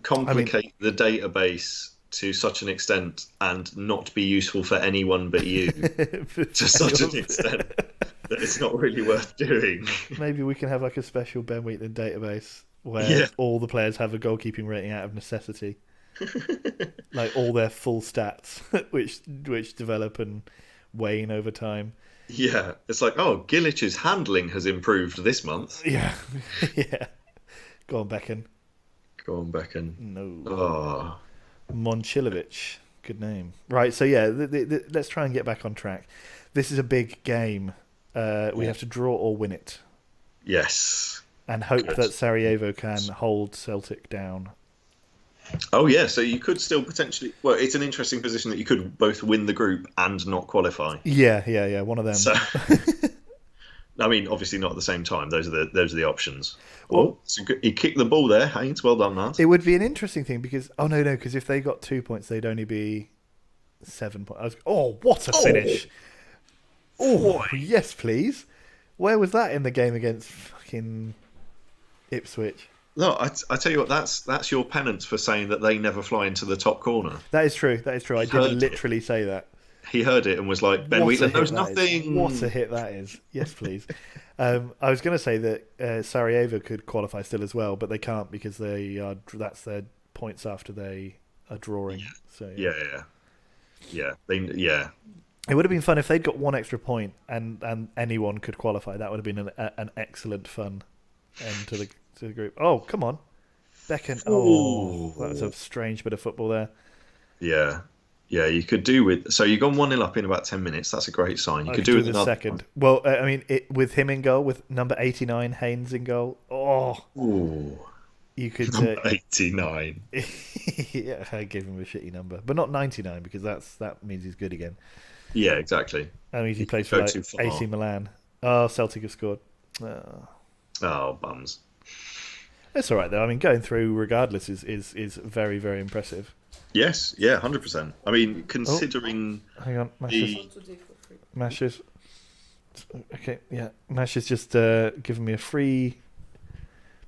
complicate the database to such an extent and not be useful for anyone but you to such an extent that it's not really worth doing. Maybe we can have like a special Ben Wheatland database where all the players have a goalkeeping rating out of necessity. Like all their full stats, which develop and wane over time. Yeah, it's like, Gillich's handling has improved this month. Yeah. Go on, Becken. No. Oh. Monchilovic, good name. Right, so yeah, let's try and get back on track. This is a big game. We have to draw or win it. Yes. And hope that Sarajevo can hold Celtic down. Oh yeah, so you could still potentially. Well, it's an interesting position that you could both win the group and not qualify. Yeah. One of them. So, I mean, obviously not at the same time. Those are the options. Well, he kicked the ball there, Haynes. Well done, man. It would be an interesting thing because because if they got 2 points, they'd only be 7 points. What a finish! Oh, yes, please. Where was that in the game against fucking Ipswich? No, I tell you what, that's your penance for saying that they never fly into the top corner. That is true. I did literally say that. He heard it and was like, Ben Wheatland knows nothing. What a hit that is. Yes, please. I was going to say that Sarajevo could qualify still as well, but they can't because that's their points after they are drawing. So Yeah. It would have been fun if they'd got one extra point and anyone could qualify. That would have been an excellent fun end to the group. Oh, come on. Becken. Oh, that was a strange bit of football there. Yeah. Yeah, you could do with. So you've gone 1-0 up in about 10 minutes. That's a great sign. You could do with the another second. Well, I mean, with him in goal, with number 89, Haynes in goal. You could. 89. Yeah, I gave him a shitty number, but not 99 because that means he's good again. Yeah, exactly. That means he plays for AC Milan. Oh, Celtic have scored. Oh, bums. It's all right though. I mean, going through regardless is very, very impressive. Yes, yeah, 100%. I mean, considering hang on, Mashes. Okay, yeah, Mash is just giving me a free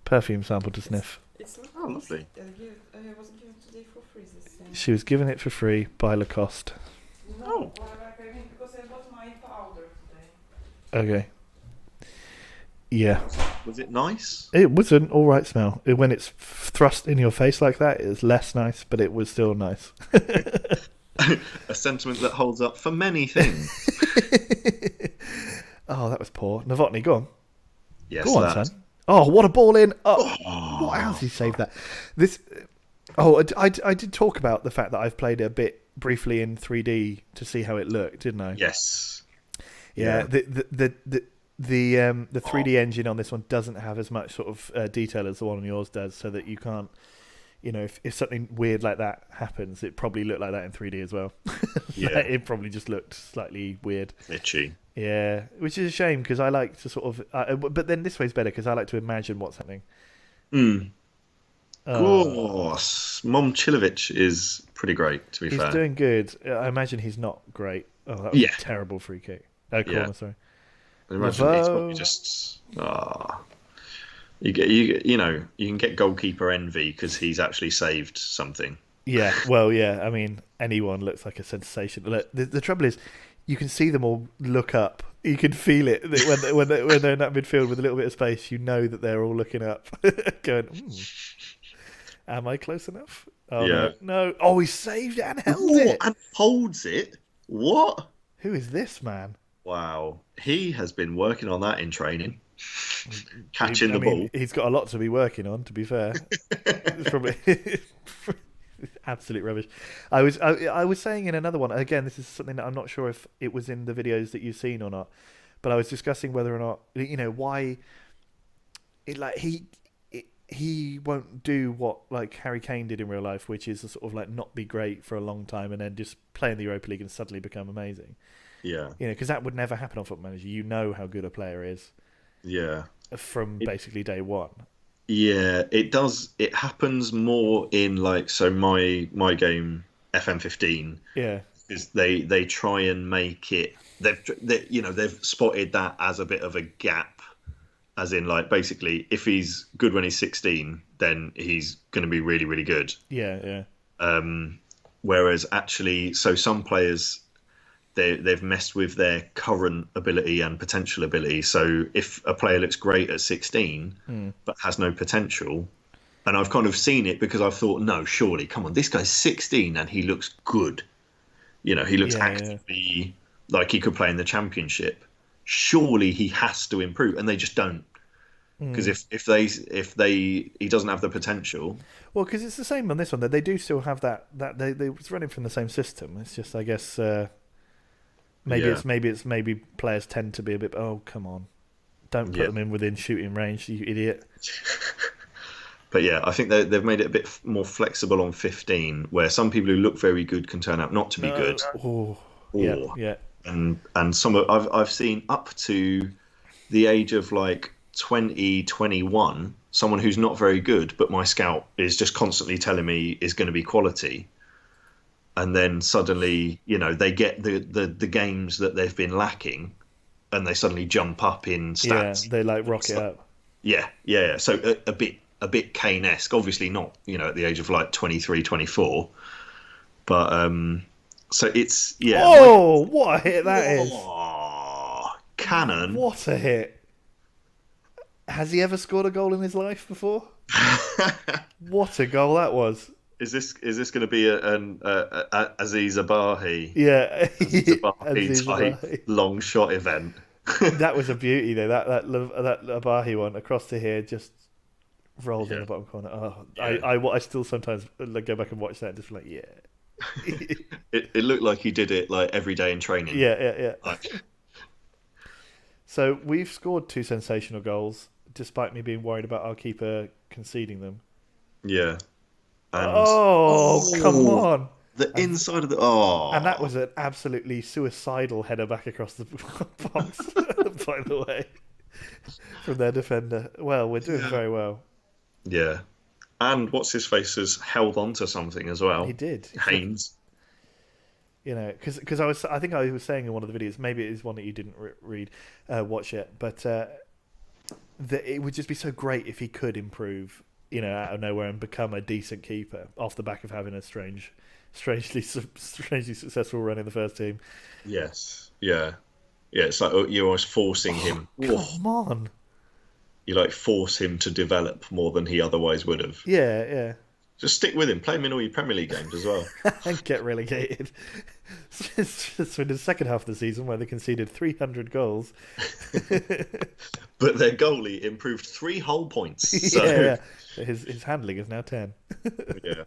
perfume sample to sniff. It's not lovely. It wasn't given today for free. She was given it for free by Lacoste. No, because I bought my powder today. Okay. Yeah. Was it nice? It was an alright smell. When it's thrust in your face like that, it's less nice, but it was still nice. A sentiment that holds up for many things. Oh, that was poor. Novotny, go on. Yes, go on, son. Oh, what a ball in. Oh. How did he save that? I did talk about the fact that I've played a bit briefly in 3D to see how it looked, didn't I? Yes. Yeah. The 3D engine on this one doesn't have as much sort of detail as the one on yours does, so that you can't, if something weird like that happens, it probably looked like that in 3D as well. Yeah. It probably just looked slightly weird. Itchy. Yeah, which is a shame because I like to sort of, but then this way's better because I like to imagine what's happening. Of course. Mom Chilovich is pretty great, to be fair. He's doing good. I imagine he's not great. Oh, that was a terrible free kick. Oh, corner, sorry. I imagine he's probably just... You can get goalkeeper envy because he's actually saved something. Yeah, well, yeah. I mean, anyone looks like a sensation. Look, the trouble is, you can see them all look up. You can feel it when they're in that midfield with a little bit of space. You know that they're all looking up, going, "Am I close enough?" Oh no! Oh, he saved it and held it and holds it. What? Who is this man? Wow, he has been working on that in training. Catching the ball. He's got a lot to be working on, to be fair. It's probably absolute rubbish. I was saying in another one, again, this is something that I'm not sure if it was in the videos that you've seen or not, but I was discussing whether or not, why he won't do what like Harry Kane did in real life, which is sort of like not be great for a long time and then just play in the Europa League and suddenly become amazing. Yeah. Because that would never happen on Football Manager. You know how good a player is. Yeah. From basically day one. Yeah, it does. It happens more in my game FM15. Yeah. Is they try and make it. They've spotted that as a bit of a gap, as in like basically if he's good when he's 16, then he's going to be really really good. Yeah, yeah. Whereas actually, so some players. They've messed with their current ability and potential ability. So if a player looks great at 16 but has no potential, and I've kind of seen it because I've thought, no, surely, come on, this guy's 16 and he looks good. He looks actively like he could play in the Championship. Surely he has to improve, and they just don't. Because if he doesn't have the potential. Well, because it's the same on this one. They do still have that they was running from the same system. It's just, I guess. Maybe players tend to be a bit. Oh, come on! Don't put them in within shooting range, you idiot. But yeah, I think they've made it a bit more flexible on 15, where some people who look very good can turn out not to be good. Yeah. And some I've seen up to the age of like 20, 21, someone who's not very good, but my scout is just constantly telling me is going to be quality. And then suddenly, they get the games that they've been lacking, and they suddenly jump up in stats. Yeah, they like rocket up. Yeah. So a bit Kane-esque. Obviously not, at the age of like 23, 24. But so it's Oh, what a hit that is! Cannon! What a hit! Has he ever scored a goal in his life before? What a goal that was! Is this going to be an Aziz Abahi? Yeah, Aziz Abahi type long shot event. That was a beauty though. That Abahi one across to here just rolled in the bottom corner. Oh, yeah. I still sometimes go back and watch that and just like it looked like he did it like every day in training. Yeah. So we've scored 2 sensational goals, despite me being worried about our keeper conceding them. Yeah. And, come on! The inside of the and that was an absolutely suicidal header back across the box. By the way, from their defender. Well, we're doing very well. Yeah, and what's his face has held on to something as well. He did. Haynes. Because I think I was saying in one of the videos, maybe it is one that you didn't watch yet, but it would just be so great if he could improve. Out of nowhere and become a decent keeper off the back of having a strangely successful run in the first team. Yes, yeah. It's like you're almost forcing him. Come on! You like force him to develop more than he otherwise would have. Yeah. Just stick with him. Play him in all your Premier League games as well. And get relegated. So in the second half of the season, where they conceded 300 goals. But their goalie improved 3 whole points. So... Yeah. His handling is now 10. Yeah.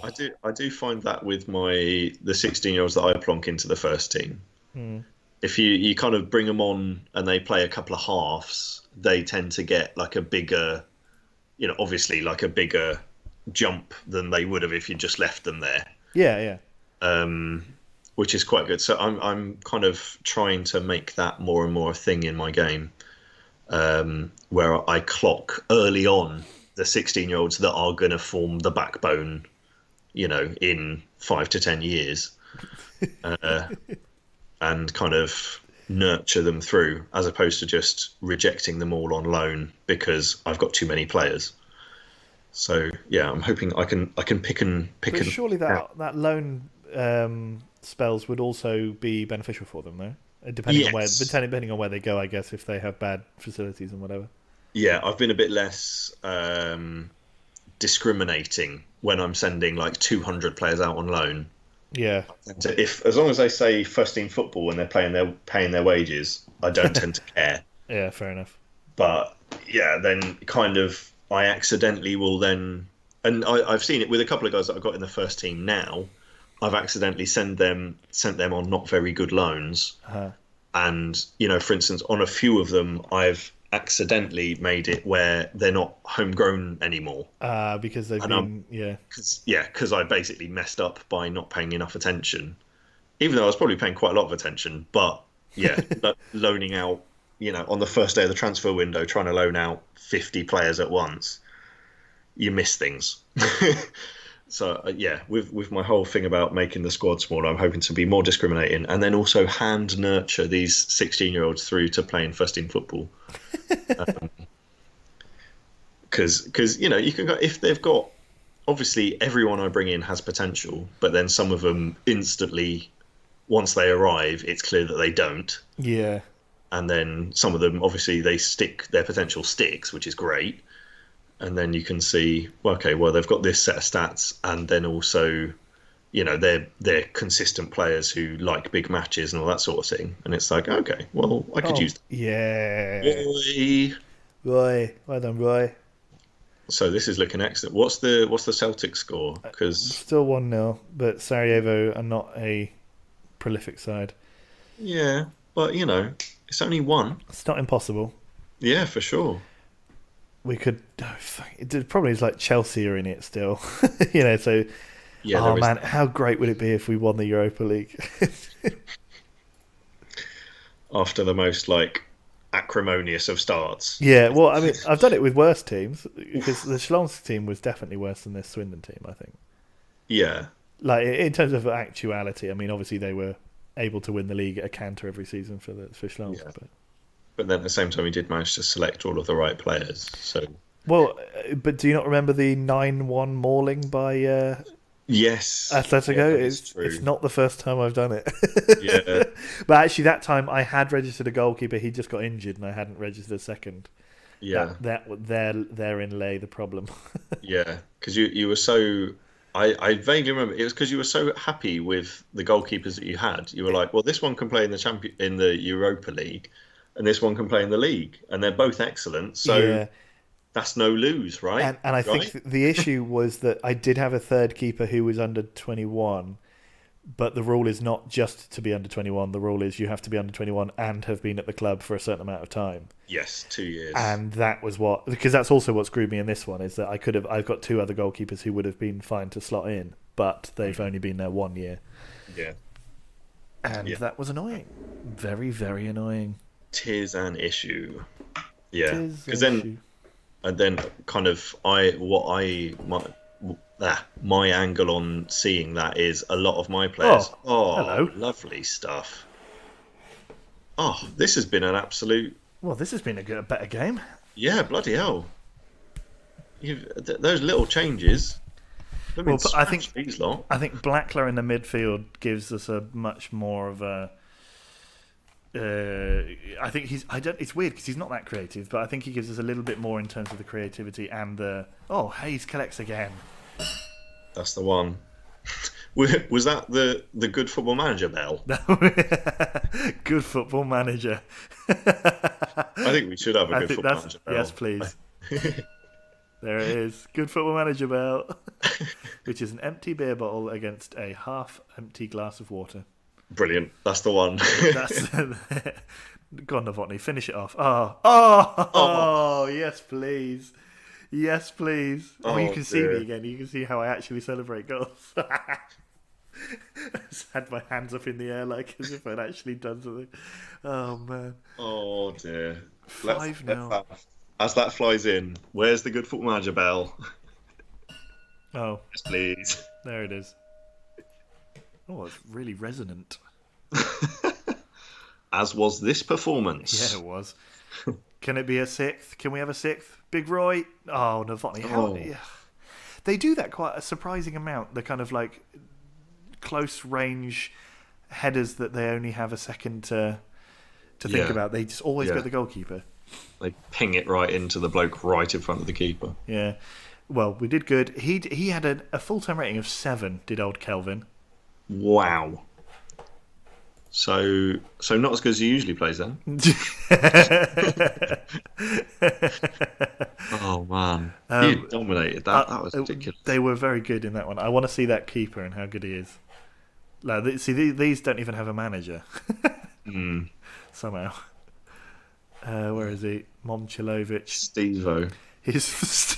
I do find that with the 16-year-olds that I plonk into the first team. Hmm. If you kind of bring them on and they play a couple of halves, they tend to get like a bigger, obviously like a bigger jump than they would have if you just left them there. Yeah, Which is quite good. So I'm kind of trying to make that more and more a thing in my game, where I clock early on the 16-year-olds that are going to form the backbone, in 5 to 10 years, and kind of nurture them through, as opposed to just rejecting them all on loan because I've got too many players. So yeah, I'm hoping I can pick and. but surely that loan spells would also be beneficial for them, though. Depending on where they go, I guess, if they have bad facilities and whatever. Yeah, I've been a bit less discriminating when I'm sending like 200 players out on loan. Yeah. As long as they say first team football and they're paying their wages, I don't tend to care. Yeah, fair enough. But yeah, then kind of I accidentally will then, and I've seen it with a couple of guys that I've got in the first team now. I've accidentally sent them on not very good loans, and for instance, on a few of them, I've accidentally made it where they're not homegrown anymore. Because they've because I basically messed up by not paying enough attention, even though I was probably paying quite a lot of attention. But yeah, loaning out, on the first day of the transfer window, trying to loan out 50 players at once, you miss things. So yeah, with my whole thing about making the squad smaller, I'm hoping to be more discriminating, and then also hand nurture these 16-year-olds through to playing first team football. Because you can go, if they've got, obviously everyone I bring in has potential, but then some of them instantly, once they arrive, it's clear that they don't. Yeah. And then some of them, obviously, their potential sticks, which is great. And then you can see, they've got this set of stats, and then also, they're consistent players who like big matches and all that sort of thing. And it's like, okay, well, I could use them. Yeah. Roy, well done, Roy. So this is looking excellent. What's the Celtic score? Because still 1-0, but Sarajevo are not a prolific side. Yeah, but it's only one. It's not impossible. Yeah, for sure. We could. It probably is like Chelsea are in it still, So, yeah. Oh man, how great would it be if we won the Europa League? After the most acrimonious of starts. Yeah, well, I mean, I've done it with worse teams because the Schlonsk team was definitely worse than this Swindon team, I think. Yeah. In terms of actuality, I mean, obviously they were able to win the league at a canter every season for Schlonsk, yeah. But then at the same time, he did manage to select all of the right players. So. Well, but do you not remember the 9-1 mauling by yes, Atletico? Yeah, it's not the first time I've done it. Yeah. But actually, that time I had registered a goalkeeper. He just got injured, and I hadn't registered a second. Yeah. Therein lay the problem. Yeah, because you were so. I vaguely remember it was because you were so happy with the goalkeepers that you had. You were like, well, this one can play in the Europa League, and this one can play in the league, and they're both excellent. So that's no lose, right? And I think the issue was that I did have a third keeper who was under 21, but the rule is not just to be under 21. The rule is you have to be under 21 and have been at the club for a certain amount of time. Yes, 2 years. And that was because that's also what screwed me in this one, is that I've got two other goalkeepers who would have been fine to slot in, but they've only been there 1 year. Yeah. And that was annoying. Very, very annoying. 'Tis an issue. Yeah. Because then kind of my angle on seeing that is a lot of my players. Oh, hello. Lovely stuff. Oh, this has been an absolute. Well, this has been a better game. Yeah, bloody hell. Those little changes. I think Blackler in the midfield gives us a much more of a. I think it's weird because he's not that creative, but I think he gives us a little bit more in terms of the creativity and the. Oh, Hayes collects again. That's the one. Was that the Good Football Manager bell? Good Football Manager. I think we should have a Good Football Manager bell. Yes, please. There it is. Good Football Manager belt, which is an empty beer bottle against a half-empty glass of water. Brilliant. That's the one. That's go on, Novotny. Finish it off. Oh, yes, please. Yes, please. Oh, you can see me again. You can see how I actually celebrate goals. I just had my hands up in the air like as if I'd actually done something. Oh, man. Oh, dear. 5-0. As that flies in, where's the Good Football Manager bell? Oh. Yes, please. There it is. Oh, it's really resonant. As was this performance. Yeah, it was. Can it be a sixth? Can we have a sixth? Big Roy? Oh, Novotny. How? Yeah. They do that quite a surprising amount. The kind of like close range headers that they only have a second to think about. They just always go to the goalkeeper. They ping it right into the bloke right in front of the keeper. Yeah. Well, we did good. He had a full-time rating of 7, did old Kelvin. Wow. So not as good as he usually plays then. Oh man, you dominated that. That was ridiculous. They were very good in that one. I want to see that keeper and how good he is. Like, see, these don't even have a manager. Somehow. Where is he? Momchilovic. Stevo. He's.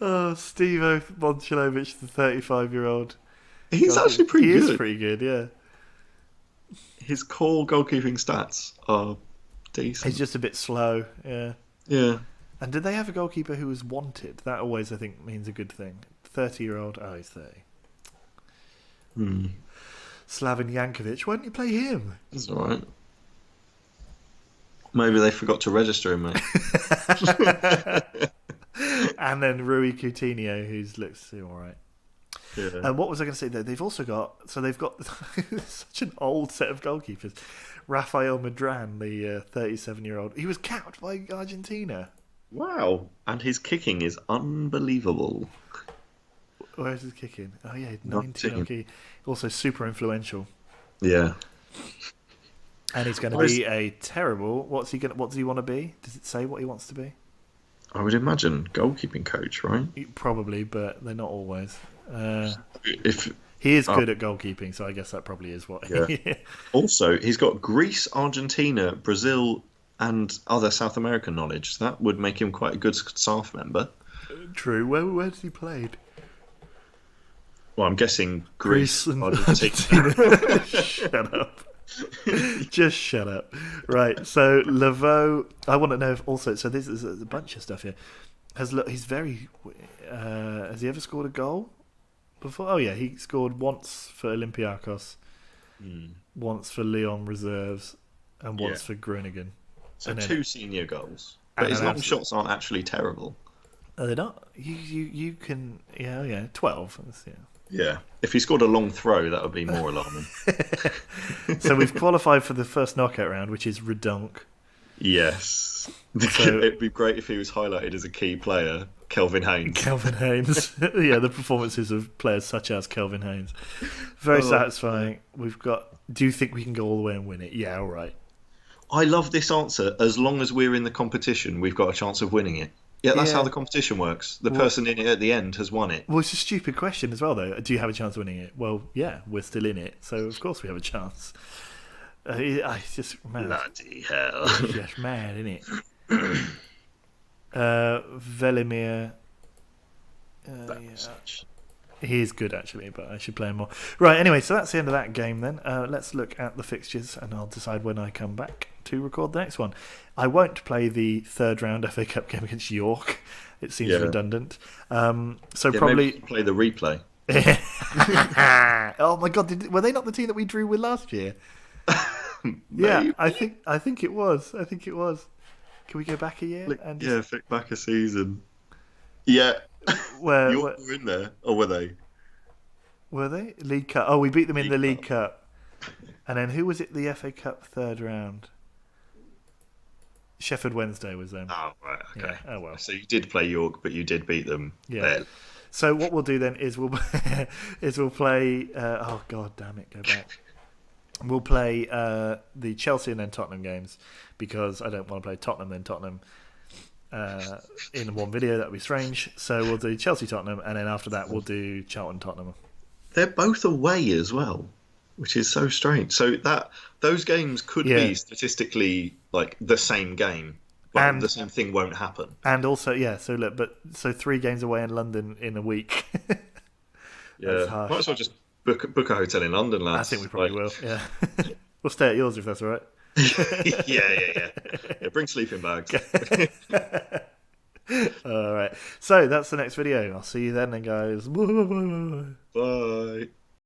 Oh, Stevo Momchilovic, the 35-year-old. He's actually pretty good. He is pretty good, yeah. His core goalkeeping stats are decent. He's just a bit slow, yeah. Yeah. And did they have a goalkeeper who was wanted? That always, I think, means a good thing. 30-year-old. Oh, he's 30. Slaven Jankovic. Why didn't you play him? That's all right. Maybe they forgot to register him, mate. And then Rui Coutinho, who looks all right. Yeah. And what was I going to say? Though they've also got such an old set of goalkeepers. Rafael Madran, the 37-year-old, he was capped by Argentina. Wow! And his kicking is unbelievable. Where's his kicking? Oh yeah, 19. Okay. Also super influential. Yeah. And he's going to be a terrible. What does he want to be? Does it say what he wants to be? I would imagine goalkeeping coach, right? Probably, but they're not always. If he is good at goalkeeping, so I guess that probably is what. Yeah. Also, he's got Greece, Argentina, Brazil, and other South American knowledge. That would make him quite a good staff member. True. Where has he played? Well, I'm guessing Greece and Argentina. Shut up. Just shut up. Right, so Laveau, I want to know if also, so this is a bunch of stuff here. He's very, has he ever scored a goal before? Oh yeah, he scored once for Olympiacos, once for Lyon Reserves, and once for Groningen. So and 2 senior goals. But his long shots aren't actually terrible. Are they not? You can, 12. Yeah, if he scored a long throw, that would be more alarming. So we've qualified for the first knockout round, which is Redonk. Yes. So, it'd be great if he was highlighted as a key player, Kelvin Haynes. Kelvin Haynes. Yeah, the performances of players such as Kelvin Haynes. Very satisfying. We've got, do you think we can go all the way and win it? Yeah, all right. I love this answer. As long as we're in the competition, we've got a chance of winning it. Yeah, that's how the competition works. The person in it at the end has won it. Well, it's a stupid question as well, though. Do you have a chance of winning it? Well, yeah, we're still in it, so of course we have a chance. It's just mad. Bloody hell. It's just mad, isn't it? Velimir. He is good, actually, but I should play him more. Right, anyway, so that's the end of that game then. Let's look at the fixtures, and I'll decide when I come back to record the next one. I won't play the third round FA Cup game against York. It seems redundant. So probably maybe play the replay. Oh my god! Were they not the team that we drew with last year? Yeah, I think it was. Can we go back a year? Pick back a season. Yeah. Where York were in there, or were they? Were they League Cup? Oh, we beat them in the League Cup. And then who was it? The FA Cup third round. Sheffield Wednesday was them. Oh right, okay. Yeah. Oh well. So you did play York, but you did beat them. Yeah. There. So what we'll do then is we'll play. Oh god, damn it! Go back. We'll play the Chelsea and then Tottenham games because I don't want to play Tottenham then Tottenham in one video. That would be strange. So we'll do Chelsea Tottenham, and then after that we'll do Charlton Tottenham. They're both away as well, which is so strange. So that those games could be statistically like the same game, but the same thing won't happen. And also, so look, so 3 games away in London in a week. Yeah, might as well just book a hotel in London, lads. I think we probably will. Yeah, we'll stay at yours if that's all right. Yeah. Bring sleeping bags. All right. So that's the next video. I'll see you then, guys. Bye.